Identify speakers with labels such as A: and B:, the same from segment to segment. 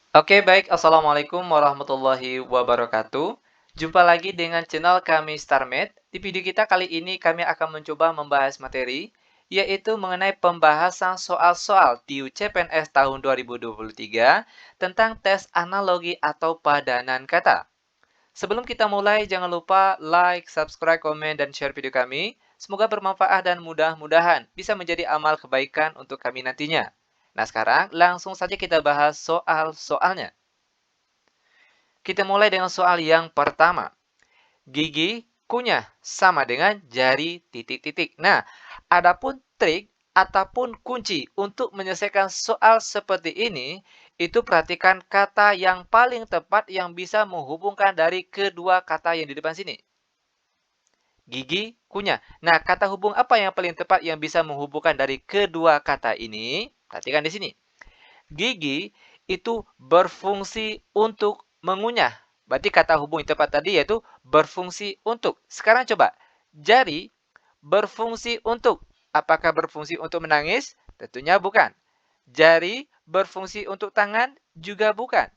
A: Oke, baik. Assalamualaikum warahmatullahi wabarakatuh. Jumpa lagi dengan channel kami StarMed. Di video kita kali ini kami akan mencoba membahas materi, yaitu mengenai pembahasan soal-soal di CPNS tahun 2023 tentang tes analogi atau padanan kata. Sebelum kita mulai, jangan lupa like, subscribe, komen, dan share video kami. Semoga bermanfaat dan mudah-mudahan bisa menjadi amal kebaikan untuk kami nantinya. Nah, sekarang langsung saja kita bahas soal-soalnya. Kita mulai dengan soal yang pertama. Gigi kunyah sama dengan jari titik-titik. Nah, adapun trik ataupun kunci untuk menyelesaikan soal seperti ini, itu perhatikan kata yang paling tepat yang bisa menghubungkan dari kedua kata yang di depan sini. Gigi kunyah. Nah, kata hubung apa yang paling tepat yang bisa menghubungkan dari kedua kata ini? Perhatikan di sini. Gigi itu berfungsi untuk mengunyah. Berarti kata hubung yang tepat tadi yaitu berfungsi untuk. Sekarang coba. Jari berfungsi untuk. Apakah berfungsi untuk menangis? Tentunya bukan. Jari berfungsi untuk tangan? Juga bukan.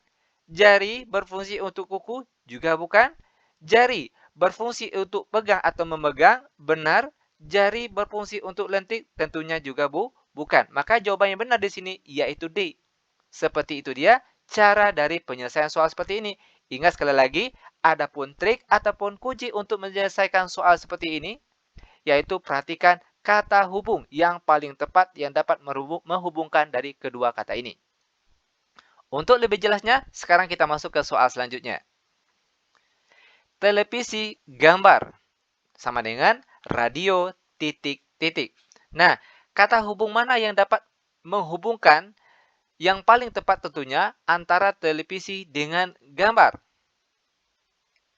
A: Jari berfungsi untuk kuku? Juga bukan. Jari berfungsi untuk pegang atau memegang? Benar. Jari berfungsi untuk lentik? Tentunya juga bukan. Maka jawaban yang benar di sini yaitu D. Seperti itu dia cara dari penyelesaian soal seperti ini. Ingat sekali lagi, adapun trik ataupun kunci untuk menyelesaikan soal seperti ini, yaitu perhatikan kata hubung yang paling tepat yang dapat menghubungkan dari kedua kata ini. Untuk lebih jelasnya, sekarang kita masuk ke soal selanjutnya. Televisi gambar sama dengan radio titik-titik. Nah, kata hubung mana yang dapat menghubungkan yang paling tepat tentunya antara televisi dengan gambar?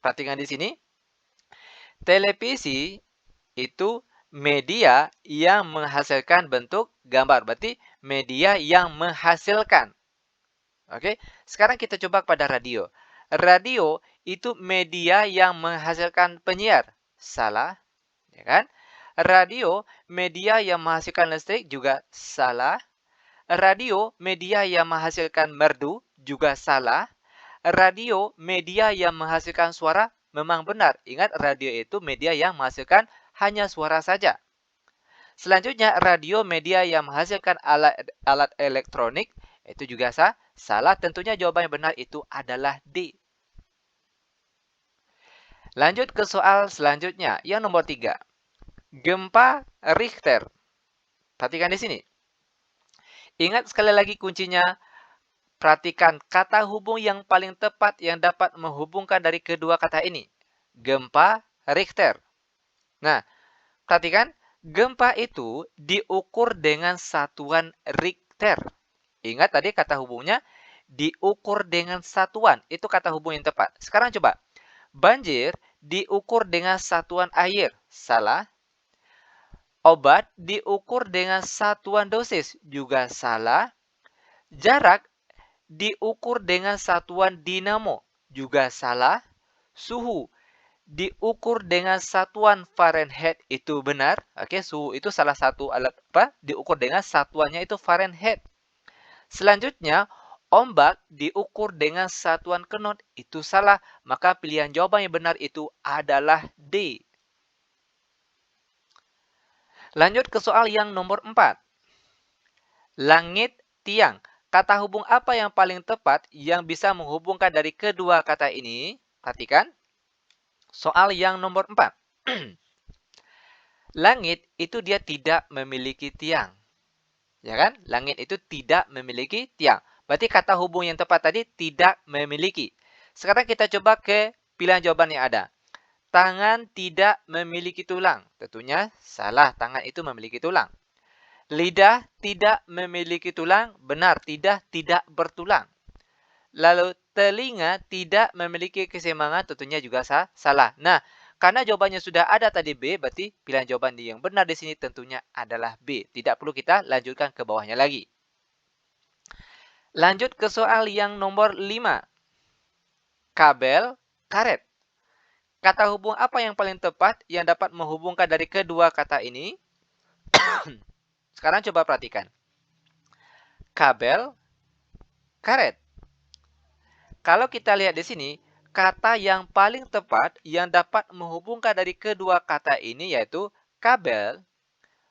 A: Perhatikan di sini. Televisi itu media yang menghasilkan bentuk gambar. Berarti media yang menghasilkan. Oke, sekarang kita coba pada radio. Radio itu media yang menghasilkan penyiar. Salah, ya kan? Radio media yang menghasilkan listrik juga salah. Radio media yang menghasilkan merdu juga salah. Radio media yang menghasilkan suara memang benar. Ingat, radio itu media yang menghasilkan hanya suara saja. Selanjutnya, radio media yang menghasilkan alat elektronik itu juga salah. Tentunya jawaban yang benar itu adalah D. Lanjut ke soal selanjutnya, yang nomor 3. Gempa Richter. Perhatikan di sini. Ingat sekali lagi kuncinya, perhatikan kata hubung yang paling tepat yang dapat menghubungkan dari kedua kata ini. Gempa Richter. Nah, perhatikan, gempa itu diukur dengan satuan Richter. Ingat tadi kata hubungnya diukur dengan satuan. Itu kata hubung yang tepat. Sekarang coba. Banjir diukur dengan satuan air. Salah. Obat diukur dengan satuan dosis. Juga salah. Jarak diukur dengan satuan dinamo. Juga salah. Suhu diukur dengan satuan Fahrenheit itu benar. Oke, suhu itu salah satu alat diukur dengan satuannya itu Fahrenheit. Selanjutnya, ombak diukur dengan satuan knot itu salah. Maka pilihan jawaban yang benar itu adalah D. Lanjut ke soal yang nomor 4. Langit tiang. Kata hubung apa yang paling tepat yang bisa menghubungkan dari kedua kata ini? Perhatikan. Soal yang nomor 4. Langit itu dia tidak memiliki tiang. Ya kan? Langit itu tidak memiliki tiang. Berarti kata hubung yang tepat tadi tidak memiliki. Sekarang kita coba ke pilihan jawaban yang ada. Tangan tidak memiliki tulang. Tentunya salah, tangan itu memiliki tulang. Lidah tidak memiliki tulang. Benar, tidak bertulang. Lalu telinga tidak memiliki keseimbangan. Tentunya juga salah. Nah, karena jawabannya sudah ada tadi B, berarti pilihan jawaban yang benar di sini tentunya adalah B. Tidak perlu kita lanjutkan ke bawahnya lagi. Lanjut ke soal yang nomor 5. Kabel karet. Kata hubung apa yang paling tepat yang dapat menghubungkan dari kedua kata ini? Sekarang coba perhatikan. Kabel karet. Kalau kita lihat di sini, kata yang paling tepat yang dapat menghubungkan dari kedua kata ini yaitu kabel.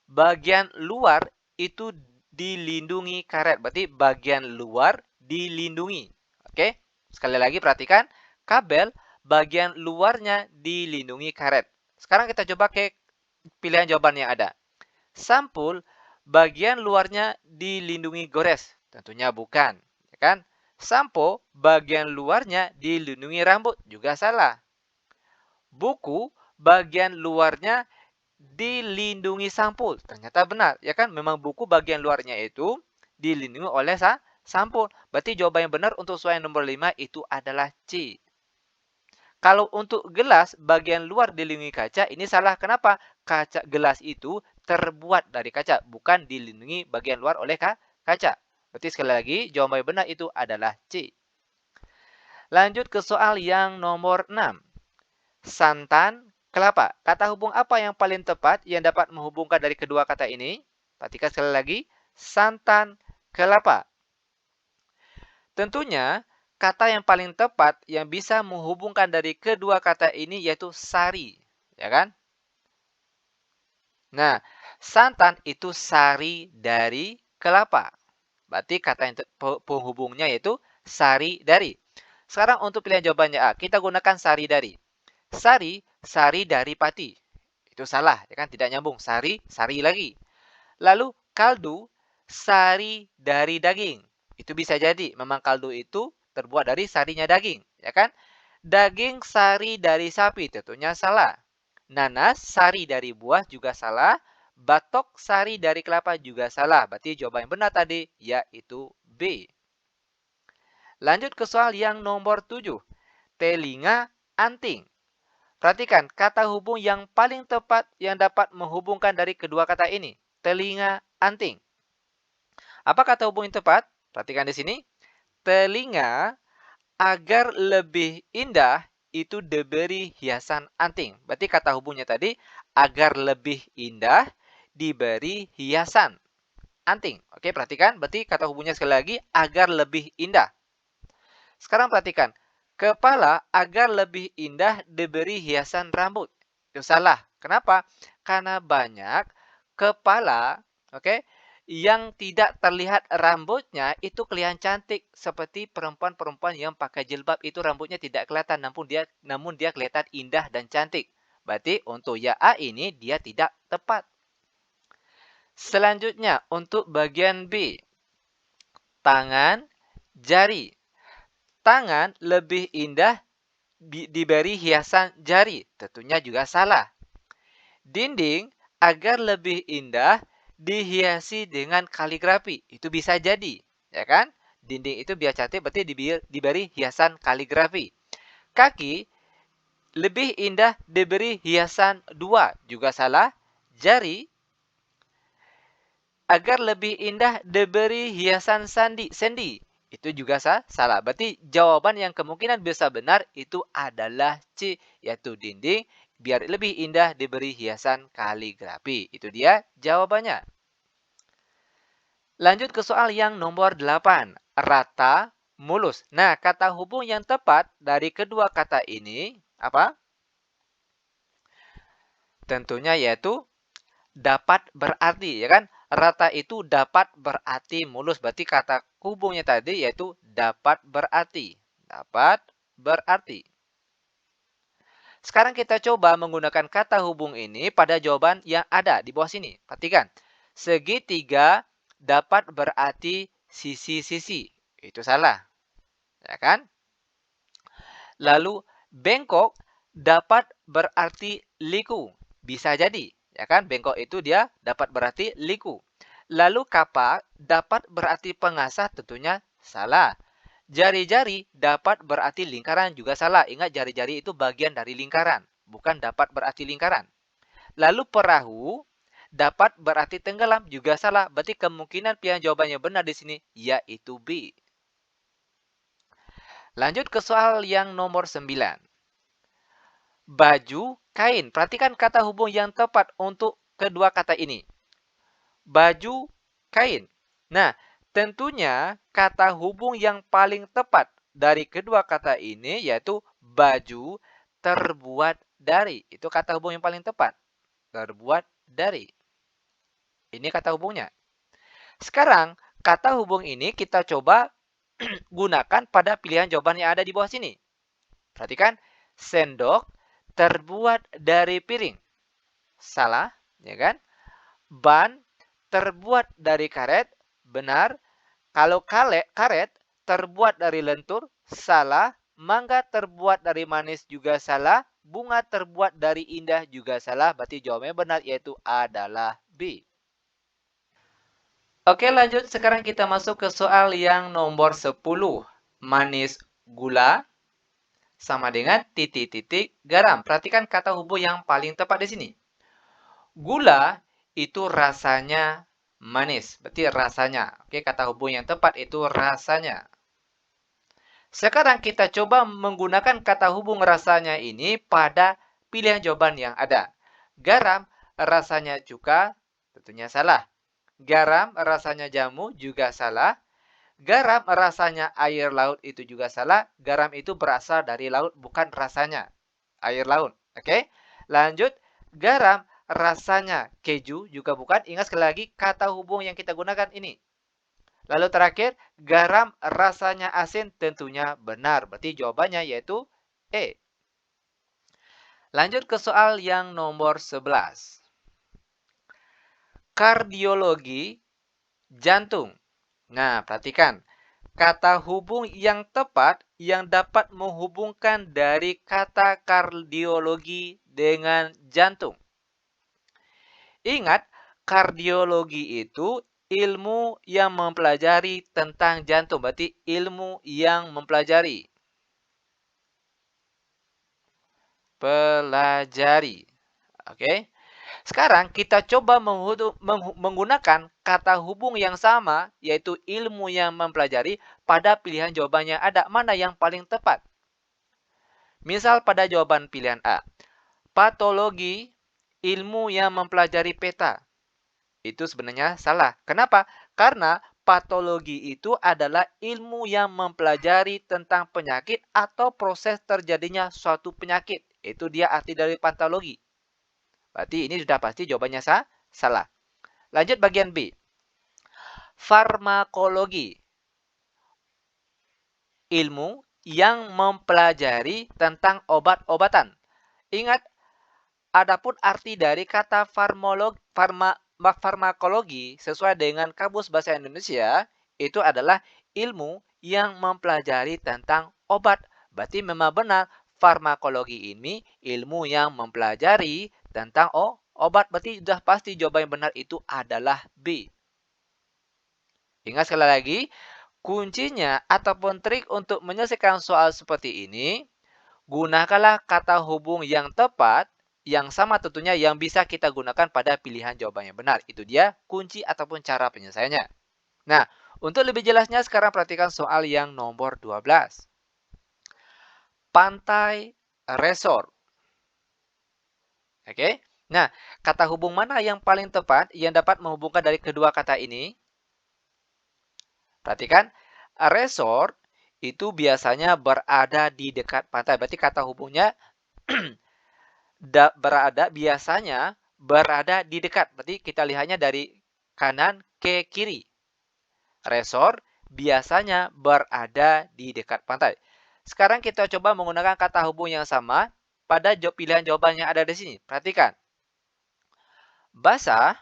A: Bagian luar itu dilindungi karet. Berarti bagian luar dilindungi. Oke? Sekali lagi perhatikan, kabel bagian luarnya dilindungi karet. Sekarang kita coba ke pilihan jawaban yang ada. Sampul bagian luarnya dilindungi gores. Tentunya bukan, ya kan? Sampo bagian luarnya dilindungi rambut, juga salah. Buku bagian luarnya dilindungi sampul. Ternyata benar, ya kan? Memang buku bagian luarnya itu dilindungi oleh sampul. Berarti jawaban yang benar untuk soal nomor 5 itu adalah C. Kalau untuk gelas bagian luar dilindungi kaca, ini salah. Kenapa? Kaca gelas itu terbuat dari kaca, bukan dilindungi bagian luar oleh kaca. Berarti sekali lagi, jawaban yang benar itu adalah C. Lanjut ke soal yang nomor 6. Santan, kelapa. Kata hubung apa yang paling tepat yang dapat menghubungkan dari kedua kata ini? Perhatikan sekali lagi. Santan, kelapa. Tentunya, kata yang paling tepat yang bisa menghubungkan dari kedua kata ini yaitu sari. Ya kan? Nah, santan itu sari dari kelapa. Berarti kata yang penghubungnya yaitu sari dari. Sekarang untuk pilihan jawabannya A, kita gunakan sari dari. Sari, sari dari pati. Itu salah, ya kan? Tidak nyambung. Sari, sari lagi. Lalu kaldu, sari dari daging. Itu bisa jadi. Memang kaldu itu terbuat dari sarinya daging, ya kan? Daging sari dari sapi, tentunya salah. Nanas, sari dari buah juga salah. Batok, sari dari kelapa juga salah. Berarti jawaban yang benar tadi yaitu B. Lanjut ke soal yang nomor 7. Telinga, anting. Perhatikan, kata hubung yang paling tepat yang dapat menghubungkan dari kedua kata ini. Telinga, anting. Apa kata hubung yang tepat? Perhatikan di sini. Telinga agar lebih indah itu diberi hiasan anting. Berarti kata hubungnya tadi, agar lebih indah diberi hiasan anting. Oke, perhatikan. Berarti kata hubungnya sekali lagi, agar lebih indah. Sekarang perhatikan. Kepala agar lebih indah diberi hiasan rambut. Itu salah. Kenapa? Karena banyak kepala, oke, yang tidak terlihat rambutnya itu kelihatan cantik. Seperti perempuan-perempuan yang pakai jilbab itu rambutnya tidak kelihatan, namun dia kelihatan indah dan cantik. Berarti untuk ya A ini dia tidak tepat. Selanjutnya untuk bagian B. Tangan, jari. Tangan lebih indah diberi hiasan jari. Tentunya juga salah. Dinding agar lebih indah dihiasi dengan kaligrafi. Itu bisa jadi, ya kan? Dinding itu biar cantik berarti diberi hiasan kaligrafi. Kaki lebih indah diberi hiasan dua. Juga salah. Jari agar lebih indah diberi hiasan sendi. Itu juga salah. Berarti jawaban yang kemungkinan bisa benar itu adalah C, yaitu dinding biar lebih indah diberi hiasan kaligrafi. Itu dia jawabannya. Lanjut ke soal yang nomor 8. Rata, mulus. Nah, kata hubung yang tepat dari kedua kata ini apa? Tentunya yaitu dapat berarti, ya kan? Rata itu dapat berarti mulus. Berarti kata hubungnya tadi yaitu dapat berarti. Dapat berarti. Sekarang kita coba menggunakan kata hubung ini pada jawaban yang ada di bawah sini. Perhatikan. Segitiga dapat berarti sisi-sisi. Itu salah. Ya kan? Lalu bengkok dapat berarti liku. Bisa jadi. Ya kan? Bengkok itu dia dapat berarti liku. Lalu kapak dapat berarti pengasah, tentunya salah. Jari-jari dapat berarti lingkaran, juga salah. Ingat jari-jari itu bagian dari lingkaran, bukan dapat berarti lingkaran. Lalu perahu dapat berarti tenggelam, juga salah. Berarti kemungkinan pilihan jawabannya benar di sini yaitu B. Lanjut ke soal yang nomor 9. Baju, kain. Perhatikan kata hubung yang tepat untuk kedua kata ini. Baju, kain. Nah, tentunya kata hubung yang paling tepat dari kedua kata ini yaitu baju terbuat dari. Itu kata hubung yang paling tepat. Terbuat dari. Ini kata hubungnya. Sekarang, kata hubung ini kita coba gunakan pada pilihan jawaban yang ada di bawah sini. Perhatikan, sendok terbuat dari piring. Salah, ya kan? Ban terbuat dari karet. Benar. Kalau karet terbuat dari lentur. Salah. Mangga terbuat dari manis juga salah. Bunga terbuat dari indah juga salah. Berarti jawabannya benar yaitu adalah B. Oke, lanjut. Sekarang kita masuk ke soal yang nomor 10. Manis gula sama dengan titik-titik garam. Perhatikan kata hubung yang paling tepat di sini. Gula itu rasanya manis. Berarti rasanya. Oke, kata hubung yang tepat itu rasanya. Sekarang kita coba menggunakan kata hubung rasanya ini pada pilihan jawaban yang ada. Garam rasanya cuka, tentunya salah. Garam rasanya jamu juga salah. Garam rasanya air laut itu juga salah. Garam itu berasal dari laut, bukan rasanya air laut. Oke, lanjut. Garam rasanya keju juga bukan. Ingat sekali lagi kata hubung yang kita gunakan ini. Lalu terakhir, garam rasanya asin tentunya benar. Berarti jawabannya yaitu E. Lanjut ke soal yang nomor 11. Kardiologi jantung. Nah, perhatikan. Kata hubung yang tepat yang dapat menghubungkan dari kata kardiologi dengan jantung. Ingat, kardiologi itu ilmu yang mempelajari tentang jantung. Berarti ilmu yang mempelajari. Pelajari. Oke. Sekarang kita coba menggunakan kata hubung yang sama, yaitu ilmu yang mempelajari, pada pilihan jawabannya ada. Mana yang paling tepat? Misal pada jawaban pilihan A. Patologi, ilmu yang mempelajari peta. Itu sebenarnya salah. Kenapa? Karena patologi itu adalah ilmu yang mempelajari tentang penyakit atau proses terjadinya suatu penyakit. Itu dia arti dari patologi. Berarti ini sudah pasti jawabannya salah. Lanjut bagian B. Farmakologi. Ilmu yang mempelajari tentang obat-obatan. Ingat, adapun arti dari kata farmakologi sesuai dengan Kamus Bahasa Indonesia, itu adalah ilmu yang mempelajari tentang obat. Berarti memang benar, farmakologi ini ilmu yang mempelajari tentang obat. Berarti sudah pasti jawaban yang benar itu adalah B. Ingat sekali lagi, kuncinya ataupun trik untuk menyelesaikan soal seperti ini, gunakanlah kata hubung yang tepat, yang sama tentunya yang bisa kita gunakan pada pilihan jawaban yang benar. Itu dia kunci ataupun cara penyelesaiannya. Nah, untuk lebih jelasnya sekarang perhatikan soal yang nomor 12. Pantai resort. Oke. Nah, kata hubung mana yang paling tepat yang dapat menghubungkan dari kedua kata ini? Perhatikan, resort itu biasanya berada di dekat pantai. Berarti kata hubungnya biasanya berada di dekat. Berarti kita lihatnya dari kanan ke kiri. Resort biasanya berada di dekat pantai. Sekarang kita coba menggunakan kata hubung yang sama pada pilihan jawaban yang ada di sini. Perhatikan. Basah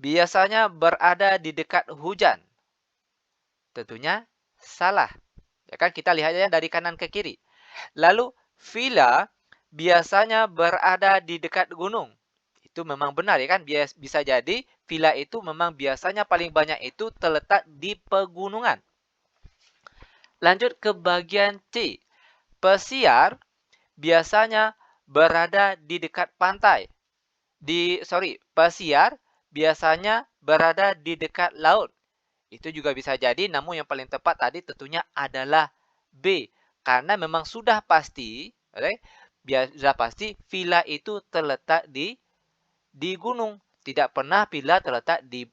A: biasanya berada di dekat hujan. Tentunya salah. Ya kan, kita lihatnya dari kanan ke kiri. Lalu villa biasanya berada di dekat gunung. Itu memang benar ya kan, bisa jadi villa itu memang biasanya paling banyak itu terletak di pegunungan. Lanjut ke bagian C. Pesiar biasanya berada di dekat pantai. Pesiar biasanya berada di dekat laut. Itu juga bisa jadi, namun yang paling tepat tadi tentunya adalah B. Karena memang sudah pasti, villa itu terletak di gunung. Tidak pernah villa terletak di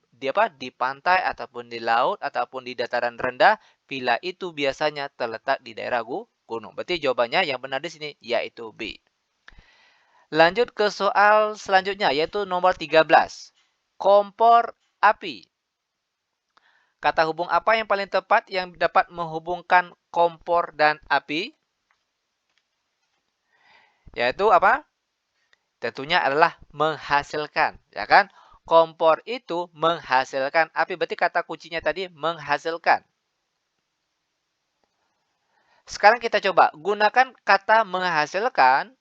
A: pantai ataupun di laut ataupun di dataran rendah. Villa itu biasanya terletak di daerah gunung. Berarti jawabannya yang benar di sini yaitu B. Lanjut ke soal selanjutnya yaitu nomor 13. Kompor api. Kata hubung apa yang paling tepat yang dapat menghubungkan kompor dan api? Yaitu apa? Tentunya adalah menghasilkan, ya kan? Kompor itu menghasilkan api. Berarti kata kuncinya tadi menghasilkan. Sekarang kita coba gunakan kata menghasilkan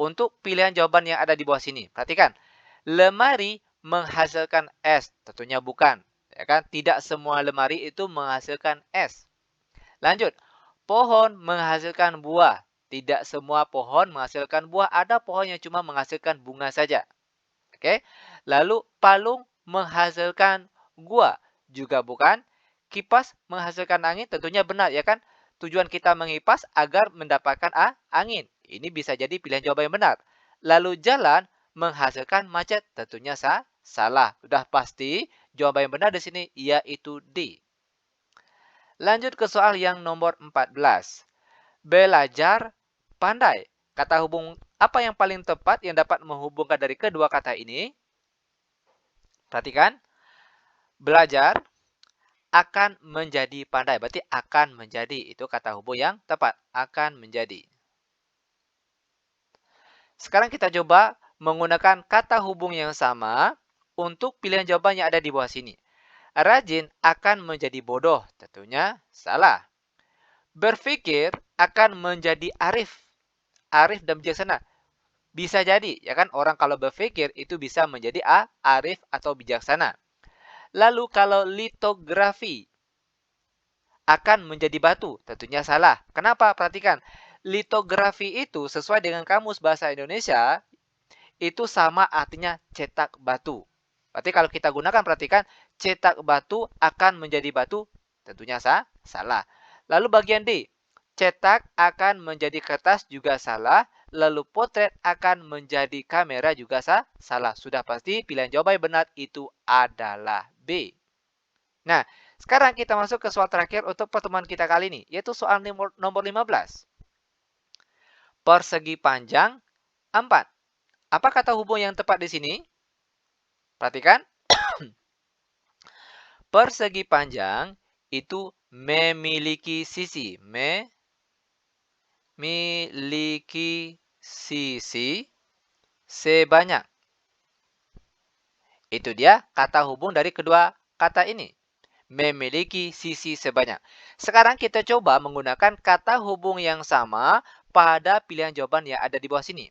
A: untuk pilihan jawaban yang ada di bawah sini. Perhatikan. Lemari menghasilkan es. Tentunya bukan. Ya kan? Tidak semua lemari itu menghasilkan es. Lanjut. Pohon menghasilkan buah. Tidak semua pohon menghasilkan buah. Ada pohon yang cuma menghasilkan bunga saja. Oke. Lalu palung menghasilkan gua. Juga bukan. Kipas menghasilkan angin. Tentunya benar ya kan? Tujuan kita mengipas agar mendapatkan angin. Ini bisa jadi pilihan jawaban yang benar. Lalu jalan menghasilkan macet. Tentunya salah. Sudah pasti jawaban yang benar di sini yaitu D. Lanjut ke soal yang nomor 14. Belajar pandai. Kata hubung apa yang paling tepat yang dapat menghubungkan dari kedua kata ini? Perhatikan. Belajar akan menjadi pandai. Berarti akan menjadi. Itu kata hubung yang tepat. Akan menjadi. Sekarang kita coba menggunakan kata hubung yang sama untuk pilihan jawaban yang ada di bawah sini. Rajin akan menjadi bodoh. Tentunya salah. Berpikir akan menjadi arif. Arif dan bijaksana. Bisa jadi, ya kan? Orang kalau berpikir itu bisa menjadi arif atau bijaksana. Lalu kalau litografi akan menjadi batu, tentunya salah. Kenapa? Perhatikan. Litografi itu sesuai dengan kamus bahasa Indonesia, itu sama artinya cetak batu. Berarti kalau kita gunakan, perhatikan, cetak batu akan menjadi batu, tentunya salah. Lalu bagian D, cetak akan menjadi kertas juga salah. Lalu potret akan menjadi kamera juga salah. Sudah pasti pilihan jawaban yang benar itu adalah B. Nah, sekarang kita masuk ke soal terakhir untuk pertemuan kita kali ini, yaitu soal nomor 15. Persegi panjang 4. Apa kata hubung yang tepat di sini? Perhatikan. Persegi panjang itu memiliki sisi. Memiliki sisi sebanyak. Itu dia kata hubung dari kedua kata ini. Memiliki sisi sebanyak. Sekarang kita coba menggunakan kata hubung yang sama pada pilihan jawaban yang ada di bawah sini.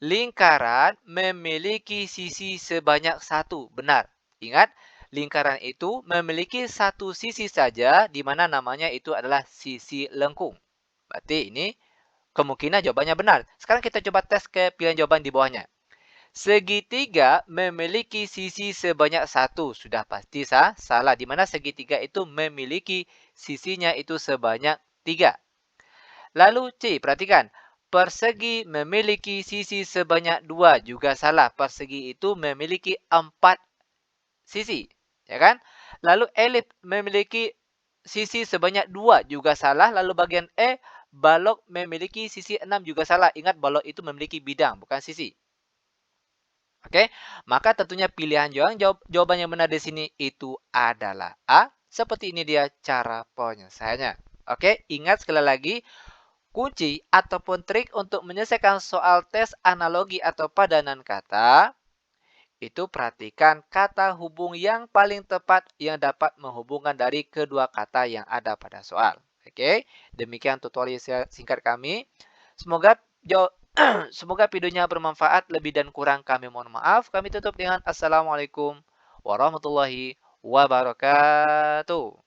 A: Lingkaran memiliki sisi sebanyak 1. Benar. Ingat, lingkaran itu memiliki satu sisi saja, di mana namanya itu adalah sisi lengkung. Berarti ini kemungkinan jawabannya benar. Sekarang kita coba tes ke pilihan jawaban di bawahnya. Segitiga memiliki sisi sebanyak 1. Sudah pasti salah. Di mana segitiga itu memiliki sisinya itu sebanyak 3. Lalu C, perhatikan. Persegi memiliki sisi sebanyak 2. Juga salah. Persegi itu memiliki 4 sisi. Ya kan? Lalu elip memiliki sisi sebanyak 2. Juga salah. Lalu bagian E, balok memiliki sisi 6. Juga salah. Ingat, balok itu memiliki bidang, bukan sisi. Oke, maka tentunya pilihan jawaban yang benar di sini itu adalah A. Seperti ini dia cara penyelesaiannya. Oke, ingat sekali lagi, kunci ataupun trik untuk menyelesaikan soal tes analogi atau padanan kata, itu perhatikan kata hubung yang paling tepat yang dapat menghubungkan dari kedua kata yang ada pada soal. Oke, demikian tutorial singkat kami. Semoga Semoga videonya bermanfaat. Lebih dan kurang kami mohon maaf. Kami tutup dengan Assalamualaikum warahmatullahi wabarakatuh.